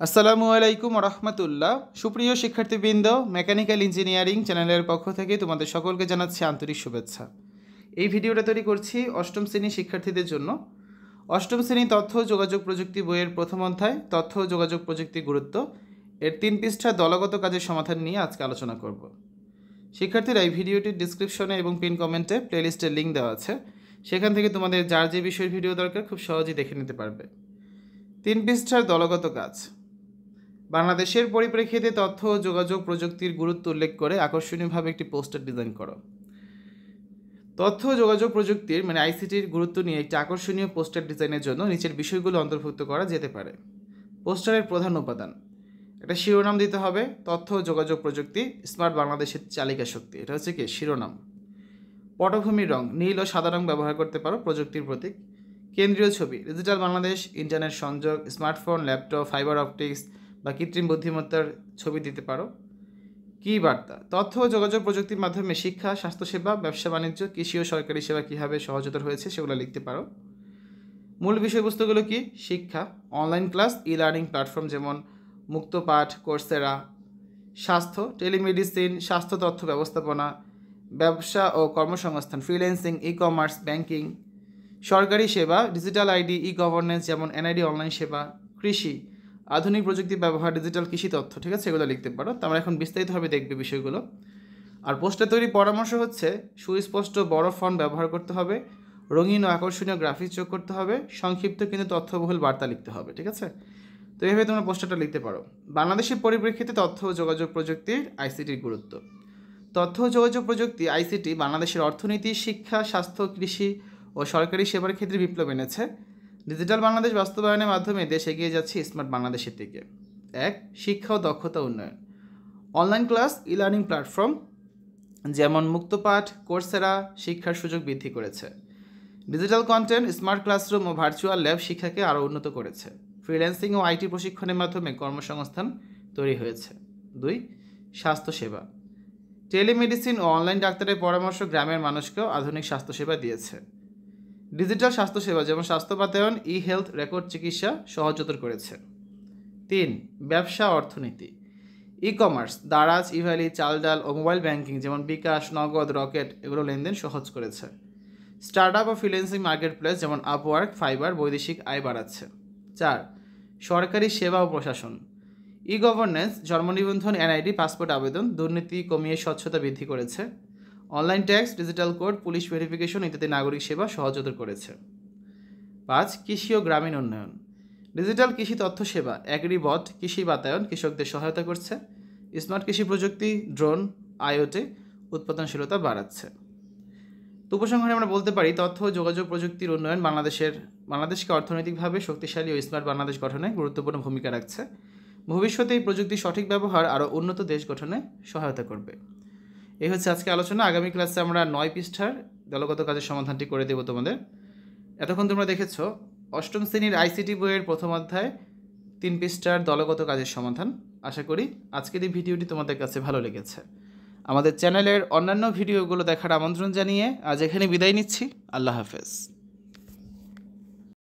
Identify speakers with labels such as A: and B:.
A: আসসালামু আলাইকুম রহমতুল্লাহ। সুপ্রিয় শিক্ষার্থীবৃন্দ, মেকানিক্যাল ইঞ্জিনিয়ারিং চ্যানেলের পক্ষ থেকে তোমাদের সকলকে জানাচ্ছি আন্তরিক শুভেচ্ছা। এই ভিডিওটা তৈরি করছি অষ্টম শ্রেণী শিক্ষার্থীদের জন্য। অষ্টম শ্রেণী তথ্য ও যোগাযোগ প্রযুক্তি বইয়ের প্রথম অধ্যায় তথ্য ও যোগাযোগ প্রযুক্তির গুরুত্ব এর 3 পৃষ্ঠা দলগত কাজের সমাধান নিয়ে আজকে আলোচনা করব। শিক্ষার্থীরা এই ভিডিওটির ডিসক্রিপশনে এবং পিন কমেন্টে প্লেলিস্টের লিঙ্ক দেওয়া আছে, সেখান থেকে তোমাদের যার যে বিষয়ের ভিডিও দরকার খুব সহজেই দেখে নিতে পারবে। 3 পৃষ্ঠার দলগত কাজ। বাংলাদেশের পরিপ্রেক্ষিতে তথ্য ও যোগাযোগ প্রযুক্তির গুরুত্ব উল্লেখ করে আকর্ষণীয়ভাবে একটি পোস্টার ডিজাইন করো। তথ্য ও যোগাযোগ প্রযুক্তির আইসিটির গুরুত্ব নিয়ে একটি আকর্ষণীয় পোস্টার ডিজাইনের জন্য নিচের বিষয়গুলো অন্তর্ভুক্ত করা যেতে পারে। পোস্টারের প্রধান উপাদান, একটা শিরোনাম দিতে হবে, তথ্য ও যোগাযোগ প্রযুক্তি স্মার্ট বাংলাদেশের চালিকা শক্তি। এটা হচ্ছে কি শিরোনাম। পটভূমির রং নীল ও সাদা রং ব্যবহার করতে পারো, প্রযুক্তির প্রতীক। কেন্দ্রীয় ছবি ডিজিটাল বাংলাদেশ, ইন্টারনেট সংযোগ, স্মার্টফোন, ল্যাপটপ, ফাইবার অপটিক্স বা কৃত্রিম বুদ্ধিমত্তার ছবি দিতে পারো। কী বার্তা, তথ্য ও যোগাযোগ প্রযুক্তির মাধ্যমে শিক্ষা, স্বাস্থ্যসেবা, ব্যবসা বাণিজ্য, কৃষি ও সরকারি সেবা কীভাবে সহজতর হয়েছে সেগুলো লিখতে পারো। মূল বিষয়বস্তুগুলো কি? শিক্ষা, online class, e learning platform যেমন মুক্তপাঠ, কোর্সেরা। স্বাস্থ্য, টেলিমেডিসিন, স্বাস্থ্য তথ্য ব্যবস্থাপনা। ব্যবসা ও কর্মসংস্থান, ফ্রিল্যান্সিং, ই কমার্স, ব্যাংকিং। সরকারি সেবা, ডিজিটাল আইডি, ই গভর্নেন্স যেমন এনআইডি অনলাইন সেবা। কৃষি, আধুনিক প্রযুক্তি ব্যবহার, ডিজিটাল কৃষি তথ্য। ঠিক আছে, এগুলো লিখতে পারো। তো আমরা এখন বিস্তারিতভাবে দেখবে বিষয়গুলো। আর পোস্টার তৈরির পরামর্শ হচ্ছে সুস্পষ্ট বড় ফন্ট ব্যবহার করতে হবে, রঙিন ও আকর্ষণীয় গ্রাফিক্স যোগ করতে হবে, সংক্ষিপ্ত কিন্তু তথ্যবহুল বার্তা লিখতে হবে। ঠিক আছে, তো এইভাবে তোমরা পোস্টারটা লিখতে পারো। বাংলাদেশের পরিপ্রেক্ষিতে তথ্য ও যোগাযোগ প্রযুক্তির আইসিটির গুরুত্ব। তথ্য ও যোগাযোগ প্রযুক্তি আইসিটি বাংলাদেশের অর্থনীতি, শিক্ষা, স্বাস্থ্য, কৃষি ও সরকারি সেবার ক্ষেত্রে বিপ্লব এনেছে। ডিজিটাল বাংলাদেশ বাস্তবায়নের মাধ্যমে দেশ এগিয়ে যাচ্ছে স্মার্ট বাংলাদেশের দিকে। 1. শিক্ষা ও দক্ষতা উন্নয়ন। Online class, e learning platform যেমন মুক্তপাঠ, কোর্সেরা শিক্ষার সুযোগ বৃদ্ধি করেছে। ডিজিটাল কন্টেন্ট, স্মার্ট ক্লাসরুম ও ভার্চুয়াল ল্যাব শিক্ষাকে আরও উন্নত করেছে। ফ্রিল্যান্সিং ও আইটি প্রশিক্ষণের মাধ্যমে কর্মসংস্থান তৈরি হয়েছে। 2. স্বাস্থ্যসেবা, টেলিমেডিসিন ও অনলাইন ডাক্তারের পরামর্শ গ্রামের মানুষকেও আধুনিক স্বাস্থ্যসেবা দিয়েছে। ডিজিটাল স্বাস্থ্যসেবা যেমন স্বাস্থ্য বাতায়ন, ই হেলথ রেকর্ড চিকিৎসা সহজতর করেছে। 3. ব্যবসা অর্থনীতি, ই কমার্স, দারাজ, ইভ্যালি, চালডাল ও মোবাইল ব্যাংকিং যেমন বিকাশ, নগদ, রকেট এগুলো লেনদেন সহজ করেছে। স্টার্টআপ ও ফ্রিল্যান্সিং মার্কেট প্লেস যেমন আপওয়ার্ক, ফাইবার বৈদেশিক আয় বাড়াচ্ছে। 4. সরকারি সেবা ও প্রশাসন, ই গভর্নেন্স, জন্ম নিবন্ধন, এনআইডি, পাসপোর্ট আবেদন, দুর্নীতি কমিয়ে স্বচ্ছতা বৃদ্ধি করেছে। Online tax, digital code, police verification ইত্যাদি নাগরিক সেবা সহজতর করেছে। 5. কৃষি ও গ্রামীণ উন্নয়ন, ডিজিটাল কৃষি তথ্য সেবা, অ্যাগ্রিবট, কৃষি বাতায়ন কৃষকদের সহায়তা করছে। স্মার্ট কৃষি প্রযুক্তি, ড্রোন, আইওটি উৎপাদনশীলতা বাড়াচ্ছে। তো উপসংহারে আমরা বলতে পারি তথ্য ও যোগাযোগ প্রযুক্তির উন্নয়ন বাংলাদেশকে অর্থনৈতিকভাবে শক্তিশালী ও স্মার্ট বাংলাদেশ গঠনে গুরুত্বপূর্ণ ভূমিকা রাখছে। ভবিষ্যতে এই প্রযুক্তির সঠিক ব্যবহার আরও উন্নত দেশ গঠনে সহায়তা করবে। এই হচ্ছে আজকে আলোচনা। আগামী ক্লাসে আমরা 9 পৃষ্ঠার দলগত কাজের সমাধানটি করে দেব তোমাদের। এতক্ষণ তোমরা দেখেছো অষ্টম শ্রেণীর আইসিটি বইয়ের প্রথম অধ্যায় 3 পৃষ্ঠার দলগত কাজের সমাধান। আশা করি আজকের এই ভিডিওটি তোমাদের কাছে ভালো লেগেছে। আমাদের চ্যানেলের অন্যান্য ভিডিওগুলো দেখার আমন্ত্রণ জানিয়ে আজ এখানে বিদায় নিচ্ছি। আল্লাহ হাফেজ।